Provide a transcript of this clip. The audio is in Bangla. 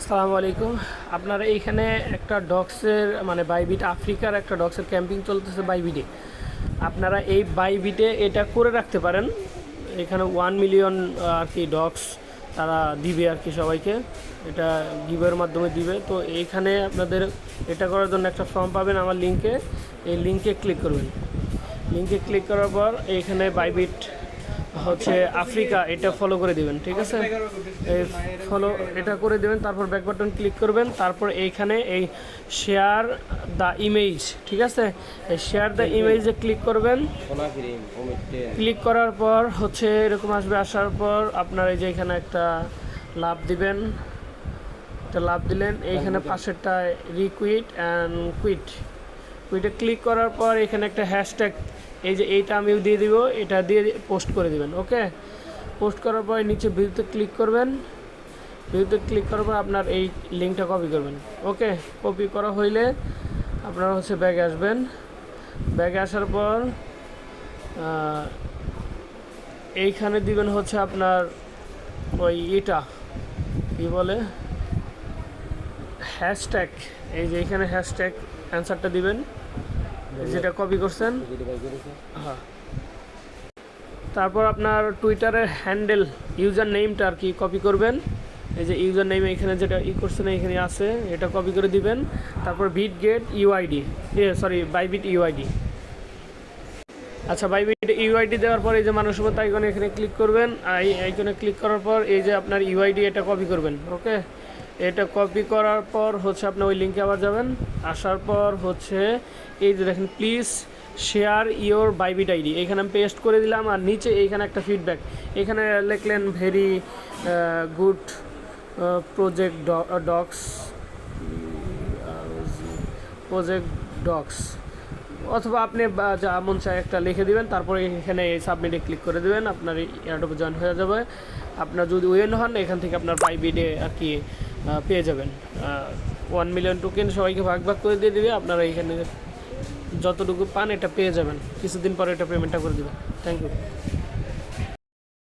আসসালামু আলাইকুম। আপনারা এইখানে একটা ডগসের মানে বাইবিট আফ্রিকার একটা ডগসের ক্যাম্পিং চলতেছে বাইবিটে। আপনারা এই বাইবিটে এটা করে রাখতে পারেন। এখানে 1 মিলিয়ন আর কি ডগস তারা দিবে আর কি সবাইকে, এটা গিভের মাধ্যমে দিবে। তো এইখানে আপনাদের এটা করার জন্য একটা ফর্ম পাবেন আমার লিঙ্কে, এই লিঙ্কে ক্লিক করবেন। লিঙ্কে ক্লিক করার পর এইখানে বাইবিট হচ্ছে আফ্রিকা এটা ফলো করে দিবেন, ঠিক আছে? এই ফলো এটা করে দেবেন, তারপর ব্যাক বাটন ক্লিক করবেন, তারপর এইখানে এই শেয়ার দ্য ইমেজ, ঠিক আছে? এই শেয়ার দ্য ইমেজে ক্লিক করবেন। ক্লিক করার পর হচ্ছে এরকম আসবে, আসার পর আপনার এই যে এখানে একটা লাভ দিবেন, একটা লাভ দিলেন, এইখানে পাশেরটা রিকুইট অ্যান্ড কুইটে ক্লিক করার পর এখানে একটা হ্যাশট্যাগ, এই যে এইটা আমিও দিয়ে দিব, এটা দিয়ে পোস্ট করে দিবেন। ওকে, পোস্ট করার পর নিচে ভিউতে ক্লিক করবেন। ভিউতে ক্লিক করার পর আপনার এই লিঙ্কটা কপি করবেন। ওকে, কপি করা হইলে আপনারা হচ্ছে ব্যাগে আসবেন। ব্যাগে আসার পর এইখানে দিবেন হচ্ছে আপনার ওই এটা কী বলে হ্যাশট্যাগ, এই যে এইখানে হ্যাশট্যাগ অ্যান্সারটা দিবেন যেটা কপি করছেন। হ্যাঁ, তারপর আপনার টুইটারের হ্যান্ডেল ইউজার নেমটা আর কি কপি করবেন। এই যে ইউজার নেম এখানে যেটা করছেন এখানে আছে, এটা কপি করে দিবেন। তারপর বিটগেট ইউআইডি, বাইবিট ইউআইডি। আচ্ছা, বাইবিট ইউআইডি দেওয়ার পর এই যে মানুষ মতো আইকনে এখানে ক্লিক করবেন। এই আইকনে ক্লিক করার পর এই যে আপনার ইউআইডি এটা কপি করবেন। ওকে, এটা কপি করার পর হচ্ছে আপনি ওই লিঙ্কে আবার যাবেন। আসার পর হচ্ছে এই যে দেখেন please share your Bybit ID, এখানে আমি পেস্ট করে দিলাম। আর নিচে এইখানে একটা ফিডব্যাক, এখানে লিখলেন ভেরি গুড প্রজেক্ট ডগস, অথবা আপনি যা মন চায় একটা লিখে দিবেন। তারপরে এখানে এই সাবমিটে ক্লিক করে দেবেন, আপনার এয়ারড্রপে জয়েন হয়ে যাবে। আপনার যদি উইন হন এখান থেকে আপনার বাইবিটে আর কি পেয়ে যাবেন 1 মিলিয়ন টোকেন, সবাইকে ভাগ ভাগ করে দিয়ে দিবে। আপনারা এখানে যতটুকু পান এটা পেয়ে যাবেন, কিছুদিন পরে এটা পেমেন্টটা করে দেবেন। Thank you.